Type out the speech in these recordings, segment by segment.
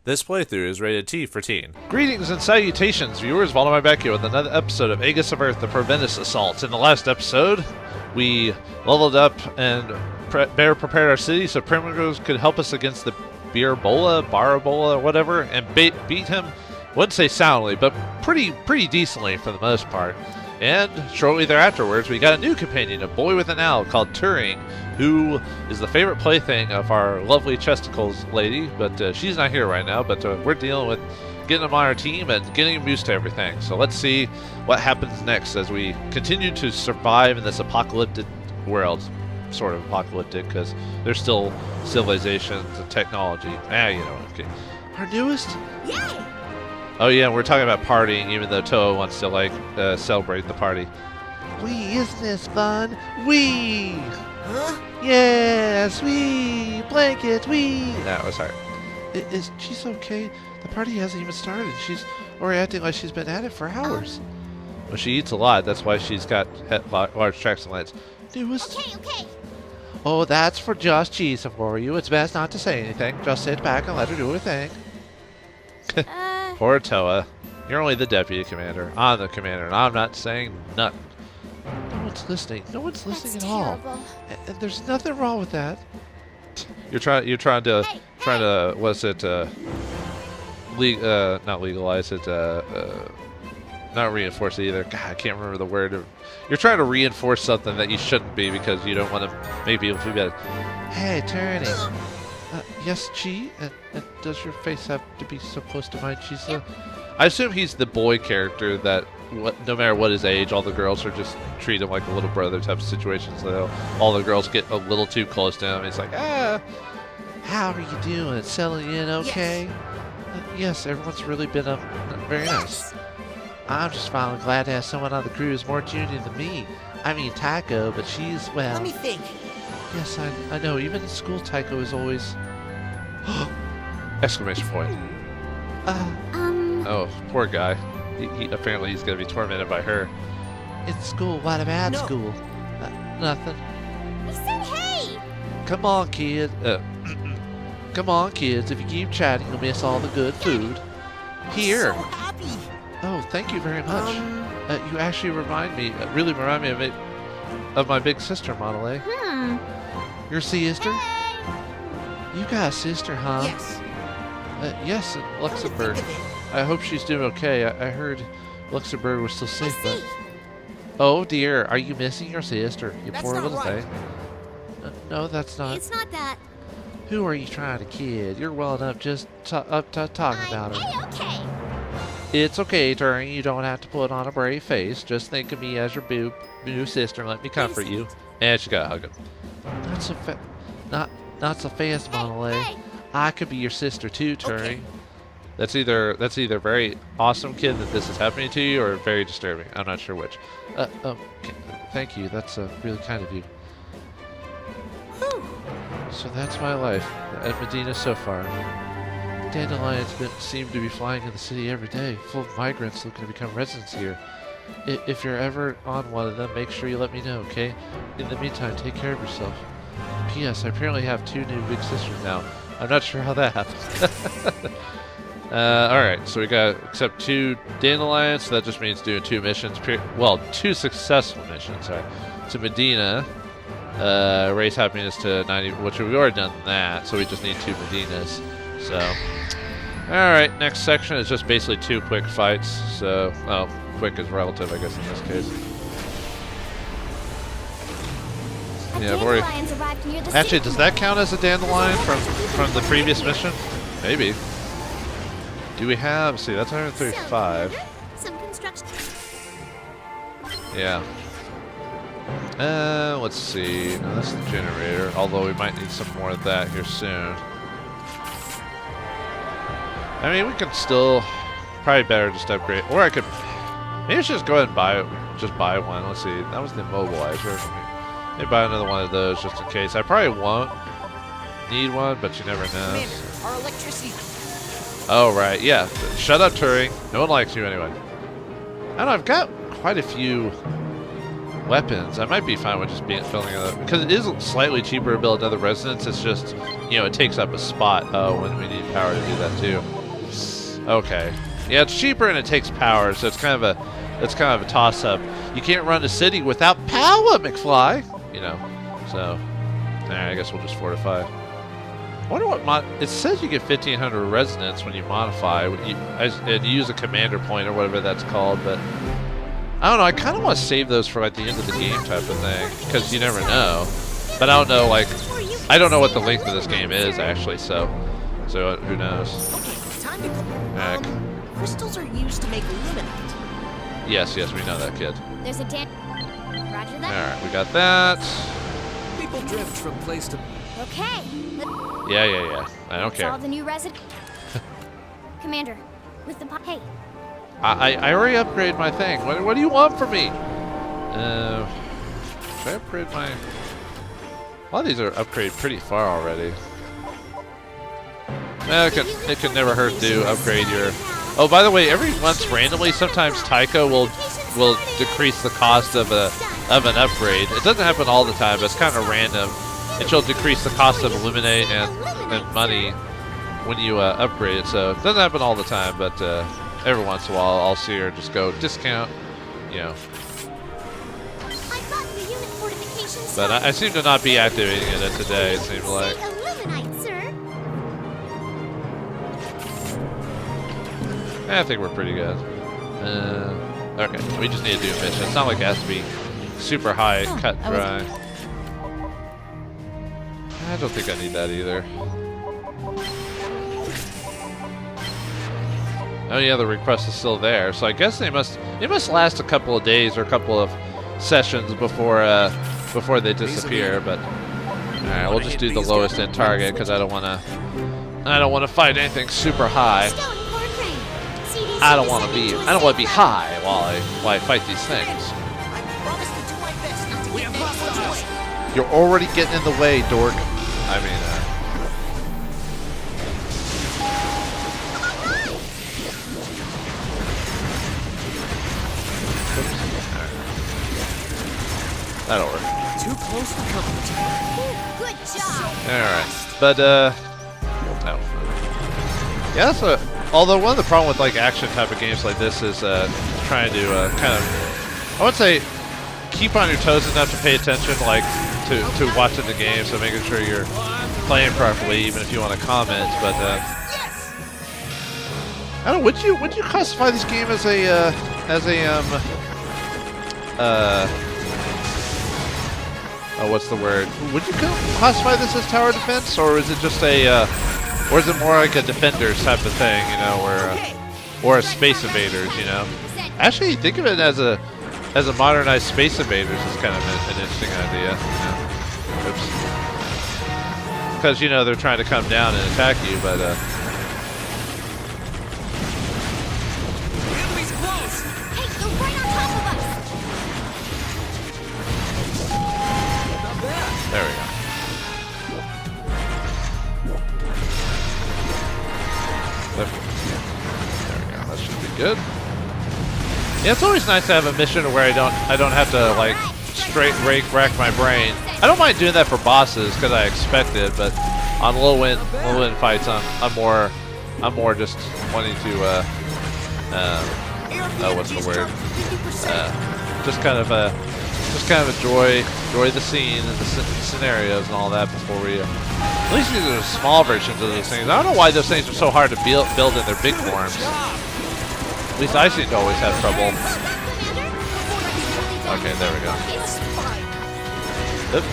This playthrough is rated T for teen. Greetings and salutations, viewers. Vauldemare back here with another episode of Aegis of Earth, the Protonovus Assault. In the last episode, we leveled up and prepared our city so Primrose could help us against the Barabola, whatever, and beat him. Wouldn't say soundly, but pretty decently for the most part. And shortly thereafterwards, we got a new companion, a boy with an owl called Turing, who is the favorite plaything of our lovely chesticles lady, but she's not here right now, but we're dealing with getting him on our team and getting him used to everything. So let's see what happens next as we continue to survive in this apocalyptic world. Sort of apocalyptic, because there's still civilizations and technology. Okay. Our newest? Yay! Oh yeah, we're talking about partying, even though Toa wants to celebrate the party. Wee, isn't this fun? Wee! Huh? Yes, wee! Blankets, wee! No, sorry. Is she's okay? The party hasn't even started. She's already acting like she's been at it for hours. Well, she eats a lot. That's why she's got large tracts and lights. Newest? Okay. Oh, that's for just cheese for you. It's best not to say anything. Just sit back and let her do her thing. Poor Toa. You're only the deputy commander. I'm the commander, and I'm not saying nothing. No one's listening. No one's listening at all. And there's nothing wrong with that. You're trying to what's it? Not legalize it. Not reinforce it either. God, I can't remember the word. You're trying to reinforce something that you shouldn't be because you don't want to make people feel bad. Hey, turning. Yes, Chi? And does your face have to be so close to mine, Chisa? I assume he's the boy character that, no matter what his age, all the girls are just treat him like a little brother type of situation. So all the girls get a little too close to him. He's like, how are you doing? Settling in okay? Yes, everyone's really been very nice. I'm just finally glad to have someone on the crew who's more tuned in than me. I mean Taiko, but she's, well... Let me think. Yes, I know. Even in school, Taiko is always... Exclamation point. Oh, poor guy. Apparently he's going to be tormented by her. In school? What about school? Nothing. He said hey! Come on, kid. Come on, kids. If you keep chatting, you'll miss all the good food. Here. I'm so happy. Oh, thank you very much. You actually really remind me of my big sister, Model A. Your sister? Hey. You got a sister, huh? Yes. Yes, in Luxembourg. I hope she's doing okay. I heard Luxembourg was still safe, but... Oh dear, are you missing your sister? You That's poor not little right. thing. No, that's not. It's not that. Who are you trying to kid? You're well enough just talking about her. Okay. It's okay, Turing. You don't have to put on a brave face. Just think of me as your new sister and let me comfort you. And she got to hug him. Not so fast, Model A. Hey. I could be your sister too, Turing. Okay. That's either very awesome, kid, that this is happening to you, or very disturbing. I'm not sure which. Thank you. That's really kind of you. Whew. So that's my life at Medina so far. Dandelions seem to be flying in the city every day, full of migrants looking to become residents here. If you're ever on one of them, make sure you let me know, okay? In the meantime, take care of yourself. P.S. I apparently have 2 new big sisters now. I'm not sure how that happened. Alright, so we got accept 2 dandelions, so that just means doing 2 missions. 2 successful missions, sorry. To Medina. Raise happiness to 90, which we've already done that, so we just need 2 Medinas. So, alright, next section is just basically 2 quick fights. So, well, quick is relative, I guess, in this case. Yeah, I've already... Actually, does that count as a dandelion from the previous mission? Maybe. Do we have... See, that's 135. Some construction. Yeah. Let's see. No, that's the generator. Although we might need some more of that here soon. I mean, we can still... Probably better just upgrade. Or I could... Maybe I should just go ahead and buy one. Let's see. That was the immobilizer. Maybe buy another one of those just in case. I probably won't need one, but you never know. Commander, our electricity. Oh, right. Yeah. Shut up, Turing. No one likes you anyway. I don't know. I've got quite a few... weapons. I might be fine with just building another, because it is slightly cheaper to build another residence. It's just, you know, it takes up a spot when we need power to do that too. Okay, yeah, it's cheaper and it takes power, so it's kind of a toss-up. You can't run a city without power, McFly. You know, so I guess we'll just fortify. I wonder what it says. You get 1,500 residents when you modify. You use a commander point or whatever that's called, but I don't know. I kind of want to save those for like the end of the game type of thing, because you never know. But I don't know, like, I don't know what the length of this game is actually, so who knows? Okay, time to crystals are used to make luminite. Yes, we know that, kid. There's a Roger that. All right, we got that. People drift from place to. Okay. Yeah. I don't care. All the new resident. Commander, with the hey. I already upgraded my thing. What do you want from me? Should I upgrade my? A lot of these are upgraded pretty far already. It can never hurt to upgrade your. Oh, by the way, every once randomly, sometimes Taika will decrease the cost of an upgrade. It doesn't happen all the time, but it's kind of random. And she'll decrease the cost of Illuminate and money when you upgrade it. So it doesn't happen all the time, but every once in a while I'll see her just go discount, you know. But I seem to not be activating it today, it seems like. I think we're pretty good. Okay, we just need to do a mission. It's not like it has to be super high, cut and dry. I don't think I need that either. Oh yeah, the request is still there. So I guess they must last a couple of days or a couple of sessions before they disappear. But all right, we'll just do the lowest end target because I don't want to fight anything super high. I don't want to be high while I fight these things. You're already getting in the way, dork. I mean, that'll work. Too close to comfort. Good job. All right, but no. Yeah, that's although one of the problem with like action type of games like this is trying to kind of, I would say, keep on your toes enough to pay attention, like to watching the game, so making sure you're playing properly, even if you want to comment. But I don't know. Would you classify this game as a what's the word? Would you classify this as tower defense, or is it just or is it more like a Defenders type of thing, you know, or a Space Invaders, you know? Actually, think of it as a modernized Space Invaders is kind of an interesting idea. You know? Oops. Because, you know, they're trying to come down and attack you, but Enemy's close. Hey, they're right on top of us. Not bad. there we go. There we go. That should be good. Yeah, it's always nice to have a mission where I don't have to like straight rack my brain. I don't mind doing that for bosses because I expect it, but on low win fights, I'm more just wanting to what's the word? Just kind of enjoy the scene and the scenarios and all that before we. At least these are small versions of those things. I don't know why those things are so hard to build in their big forms. At least I seem to always have trouble. Okay, there we go. Oop.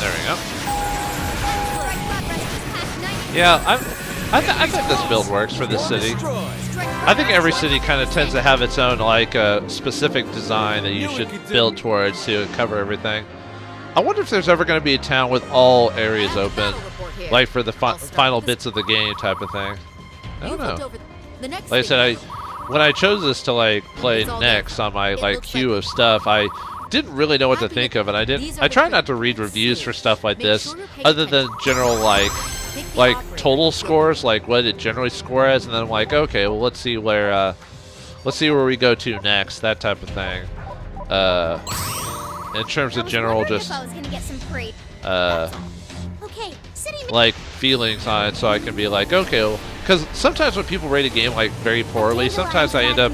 There we go. Yeah, I think this build works for this city. I think every city kind of tends to have its own like specific design that you should build towards to cover everything. I wonder if there's ever going to be a town with all areas open, like for the final bits of the game type of thing. I don't know. Like I said, when I chose this to like play next on my like queue of stuff, I didn't really know what to think of, and I try not to read reviews for stuff like this, other than general like total scores, like what it generally score as, and then I'm like, okay, well let's see where let's see where we go to next, that type of thing. In terms of general, just Okay, city like feelings on it, so I can be like, okay, well, because sometimes when people rate a game like very poorly, sometimes I end up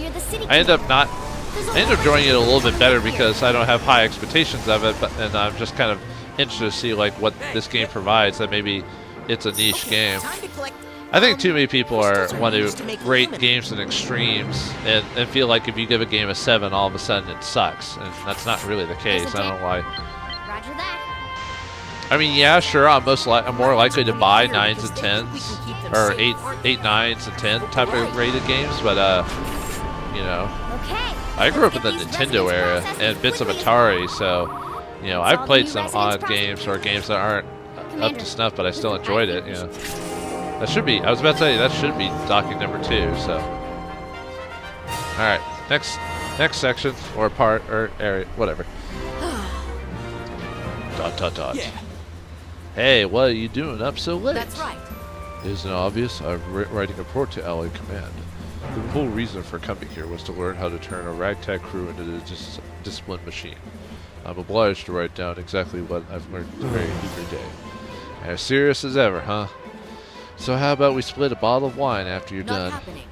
enjoying it a little bit better because I don't have high expectations of it, and I'm just kind of interested to see like what this game provides. That maybe it's a niche game. Time to collect. I think too many people want to rate games in extremes and feel like if you give a game a 7, all of a sudden it sucks, and that's not really the case. I don't know why. Roger that. I mean, yeah, sure, I'm more likely to buy 9s and 10s, or 8, 9s and 10 type of rated games, but you know, Okay. I grew up in the Nintendo era and bits of Atari, so you know, I've played some odd games or games that aren't up to snuff, but I still enjoyed it. You know, that should be. I was about to say that should be docking number 2. So, all right, next section or part or area, whatever. Dot dot dot. Yeah. Hey, what are you doing up so late? That's right. Isn't it obvious? I'm writing a report to Allied Command. The whole reason for coming here was to learn how to turn a ragtag crew into a disciplined machine. I'm obliged to write down exactly what I've learned every day. As serious as ever, huh? So how about we split a bottle of wine after you're Not done? happening.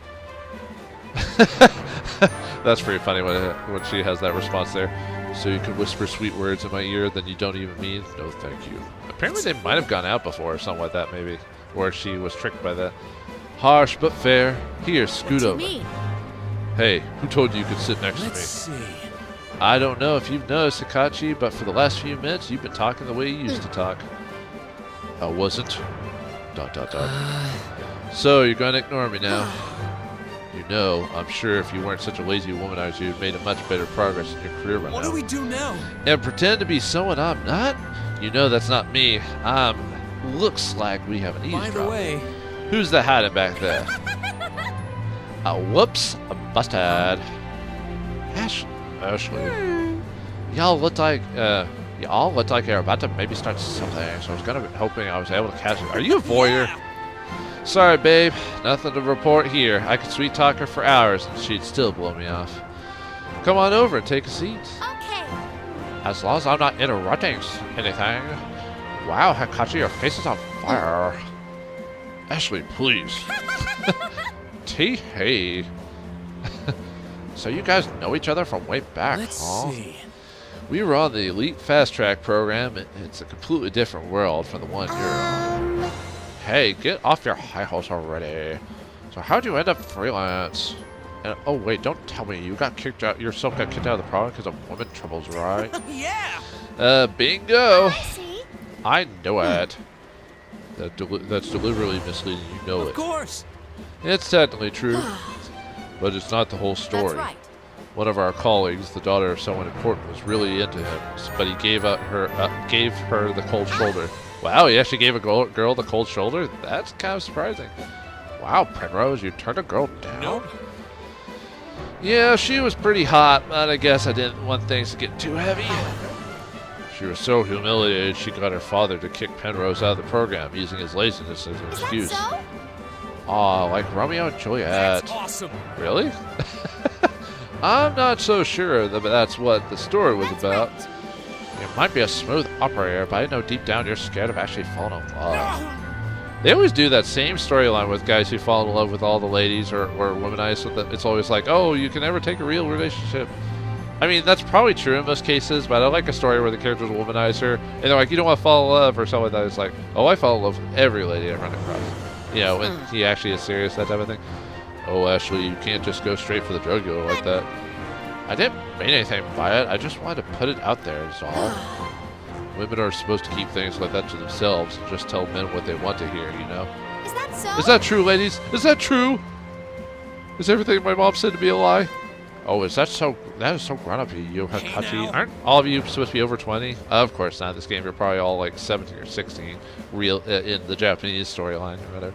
That's pretty funny when she has that response there. So you can whisper sweet words in my ear that you don't even mean? No, thank you. Apparently they might have gone out before or something like that, maybe. Or she was tricked by that. Harsh but fair. Here, scoot over. Me. Hey, who told you could sit next Let's to me? see. I don't know if you've noticed, Takeshi, but for the last few minutes, you've been talking the way you used to talk. I wasn't. ... So, you're going to ignore me now. You know, I'm sure if you weren't such a lazy womanizer, you'd made a much better progress in your career by What now. do we do now? And pretend to be someone I'm not? You know that's not me. Looks like we have an By eavesdropper. the way, Who's the hiding back there? Whoops, a bastard. Ashley. Y'all look like you're about to maybe start something, so I was hoping I was able to catch it. Are you a voyeur? Sorry, babe. Nothing to report here. I could sweet talk her for hours, and she'd still blow me off. Come on over and take a seat. Okay. As long as I'm not interrupting anything. Wow, Hakachi, your face is on fire. Ashley, please. Hey. So you guys know each other from way back, let's huh? see. We were on the Elite Fast Track program. It's a completely different world from the one you're on. Hey, get off your high horse already. So how'd you end up freelance? And oh wait, don't tell me you got kicked out. Yourself got kicked out of the program because of women troubles, right? Yeah. Bingo. I see. I know it. That's deliberately misleading. You know Of it. course. It's technically true, but it's not the whole story. That's right. One of our colleagues, the daughter of someone important, was really into him, but he gave her the cold shoulder. Wow, he actually gave a girl the cold shoulder? That's kind of surprising. Wow, Penrose, you turned a girl down? Nope. Yeah, she was pretty hot, but I guess I didn't want things to get too heavy. She was so humiliated, she got her father to kick Penrose out of the program, using his laziness as an Is excuse. that so? Aw, like Romeo and Juliet. That's awesome. Really? I'm not so sure that that's what the story was about. You might be a smooth operator, but I know deep down you're scared of actually falling in love. They always do that same storyline with guys who fall in love with all the ladies or womanize. It's always like, oh, you can never take a real relationship. I mean, that's probably true in most cases, but I like a story where the characters womanize her, and they're like, you don't want to fall in love or something like that. It's like, oh, I fall in love with every lady I run across. You know, and he actually is serious, that type of thing. Oh, Ashley, you can't just go straight for the drug dealer like that. I didn't mean anything by it. I just wanted to put it out there, is all. Women are supposed to keep things like that to themselves and just tell men what they want to hear, you know? Is that so? Is that true, ladies? Is that true? Is everything my mom said to be a lie? Oh, is that so? That is so grown-up, you Hakachi. Aren't all of you supposed to be over 20? Of course not. This game, you're probably all like 17 or 16, real in the Japanese storyline or whatever.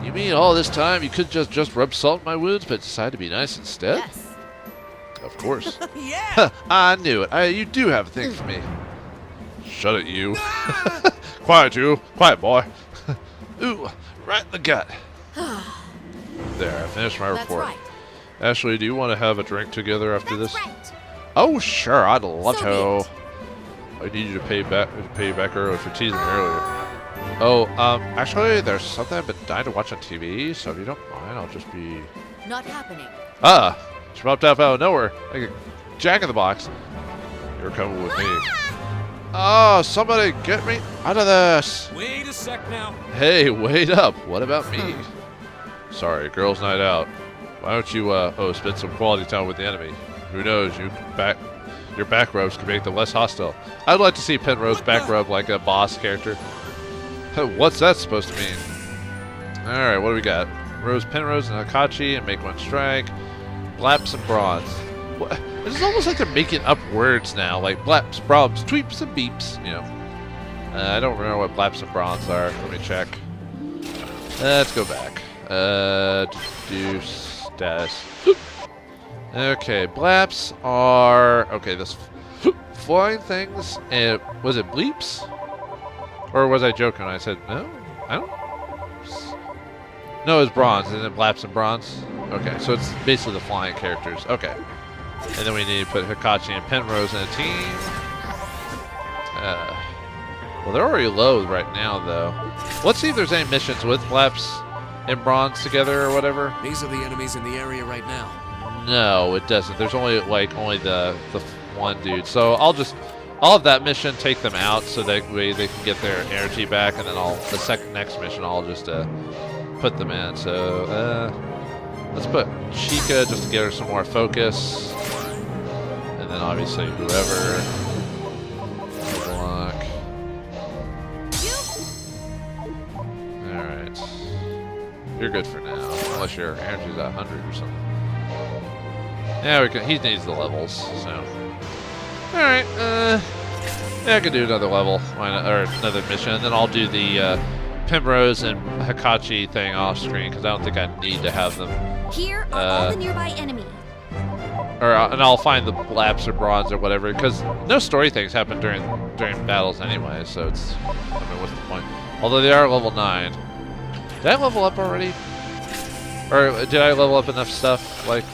You mean all this time you could just rub salt in my wounds, but decide to be nice instead? Yes. Of course. Yeah. I knew it. You do have a thing for me. Shut it, you. Quiet, you. Quiet, boy. Ooh, right in the gut. There, I finished my That's report. right. Ashley, do you want to have a drink together after That's this? right. Oh, sure. I'd love So to. I need you to pay you back earlier for teasing me earlier. Oh, actually, there's something I've been dying to watch on TV, so if you don't mind, I'll just be... Not happening. Ah! She popped up out of nowhere, like a jack-in-the-box. You're coming with me. Oh, somebody get me out of this! Wait a sec now. Hey, wait up! What about me? Sorry, girls' night out. Why don't you, spend some quality time with the enemy? Who knows, your back rubs can make them less hostile. I'd like to see Penrose back rub like a boss character. What's that supposed to mean? Alright, what do we got? Penrose and Hakachi and make one strike. Blaps and bronze. What? It's almost like they're making up words now, like blaps, brobs, tweeps, and beeps, you know. I don't remember what blaps and bronze are. Let me check. Let's go back. Do status. Okay, blaps are... Okay, this flying things. And was it bleeps? Or was I joking when I said no? I don't... No, it's bronze. Isn't it blaps and bronze? Okay, so it's basically the flying characters. Okay. And then we need to put Hikachi and Penrose in a team. Well, they're already low right now, though. Let's see if there's any missions with blaps and bronze together or whatever. These are the enemies in the area right now. No, it doesn't. There's only the one dude. So I'll have that mission, take them out, so that way they can get their energy back, and then the next mission I'll just put them in. So let's put Chica just to get her some more focus, and then obviously whoever. Block. All right, you're good for now, unless your energy's at 100 or something. Yeah, we can. He needs the levels, so. All right. Yeah, I can do another level, or another mission, and then I'll do the Penrose and Hikachi thing off screen because I don't think I need to have them. Here are all the nearby enemies. And I'll find the blaps or bronze or whatever because no story things happen during battles anyway. So it's. I mean, what's the point? Although they are level 9. Did I level up already? Or did I level up enough stuff? Like.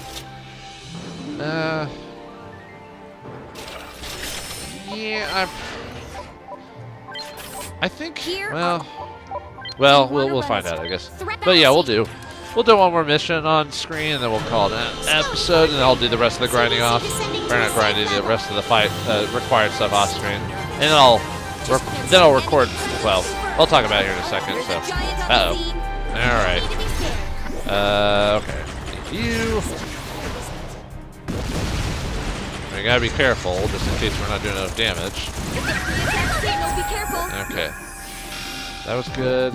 Yeah, I think. Well, we'll find out, I guess. But yeah, we'll do one more mission on screen, and then we'll call it an episode, and I'll do the rest of the grinding off, or not grinding, the rest of the fight required stuff off screen, and then I'll record. Well, I'll talk about it here in a second. So, all right. Okay. Thank you. We gotta be careful, just in case we're not doing enough damage. Okay. That was good.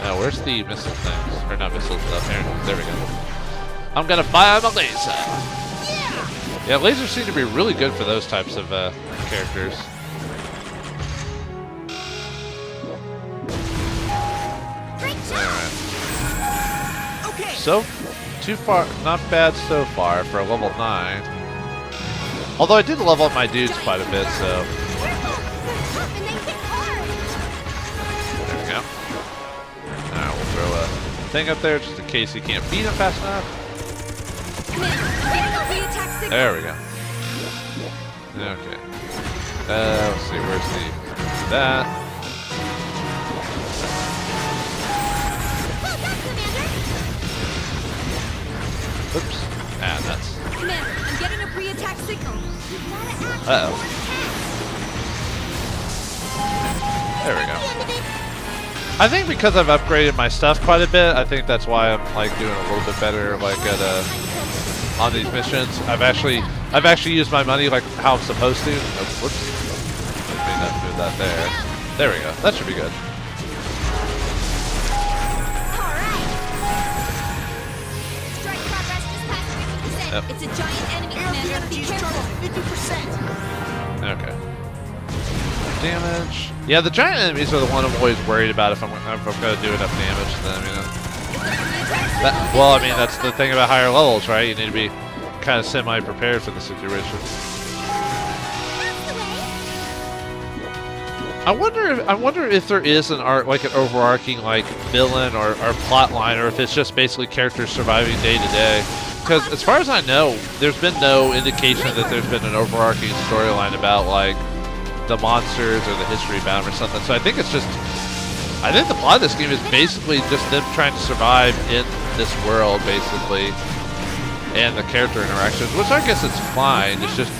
Now, where's the missile things? Or not missiles, there we go. I'm gonna fire my laser! Yeah, lasers seem to be really good for those types of characters. Alright. So, too far, not bad so far for a level 9. Although I did level up my dudes quite a bit, so. There we go. Alright, we'll throw a thing up there just in case he can't beat him fast enough. There we go. Okay. Let's see, where's that? Oops. Ah, nuts. Commander, I'm getting a pre-attack signal. Uh-oh. There we go. I think because I've upgraded my stuff quite a bit, I think that's why I'm like doing a little bit better like at on these missions. I've actually used my money like how I'm supposed to. Oh, whoops. Didn't mean to do that there. There we go. That should be good. Yep. It's a giant enemy, Commander. Be careful. 50%. Okay. Damage. Yeah, the giant enemies are the one I'm always worried about if I'm going to do enough damage to them, you know. Well, I mean, that's the thing about higher levels, right? You need to be kind of semi-prepared for the situation. I wonder if there is an like an overarching like villain or plot line, or if it's just basically characters surviving day to day. Because as far as I know, there's been no indication that there's been an overarching storyline about like the monsters or the history bound or something. So I think it's just, I think the plot of this game is basically just them trying to survive in this world, basically, and the character interactions, which I guess it's fine. It's just,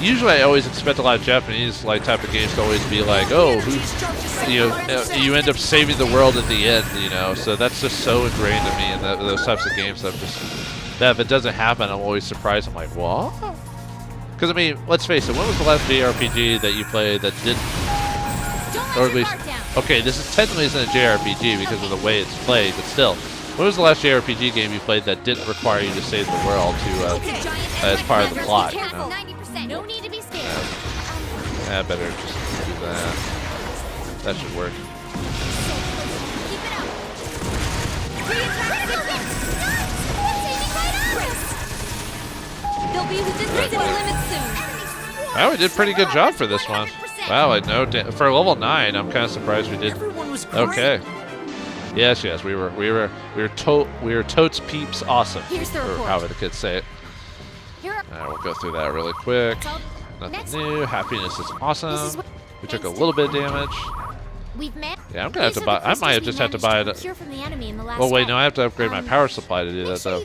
usually I always expect a lot of Japanese like type of games to always be like, oh, you end up saving the world at the end, you know. So that's just so ingrained in me, and those types of games that if it doesn't happen, I'm always surprised. I'm like, what? Because I mean, let's face it, when was the last JRPG that you played that didn't, or at least, okay, this is technically isn't a JRPG because of the way it's played, but still, when was the last JRPG game you played that didn't require you to save the world as part of the plot? You know? No need to be scared. Yeah, better just do that. That should work. Keep it up. They'll be within the city limits soon. Wow, we did a pretty good job for this one. Wow, I know for level 9, I'm kind of surprised we did. Everyone was great. Okay. Yes, we were totes peeps awesome. Here's the or report. however the kids say it. We'll go through that really quick. Nothing new. Happiness is awesome. We took a little bit of damage. We've met. Yeah, I'm gonna have to buy. I might just have to buy it. Well, wait, no, I have to upgrade my power supply to do that though.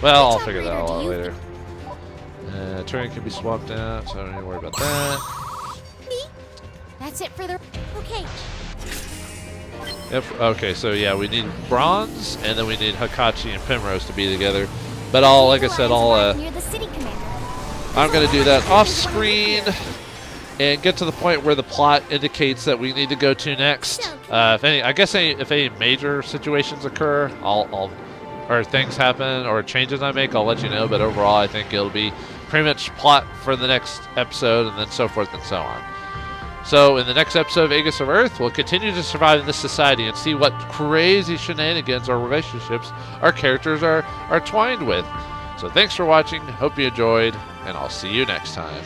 Well, I'll figure that all out later. Turret can be swapped out, so I don't need to worry about that. That's it for the. Okay. Yep. Okay, so yeah, we need bronze, and then we need Hakachi and Primrose to be together. But like I said, I'm gonna do that off screen and get to the point where the plot indicates that we need to go to next. If any major situations occur, or things happen or changes I make, I'll let you know. But overall, I think it'll be pretty much plot for the next episode, and then so forth and so on. So in the next episode of Aegis of Earth, we'll continue to survive in this society and see what crazy shenanigans or relationships our characters are twined with. So thanks for watching, hope you enjoyed, and I'll see you next time.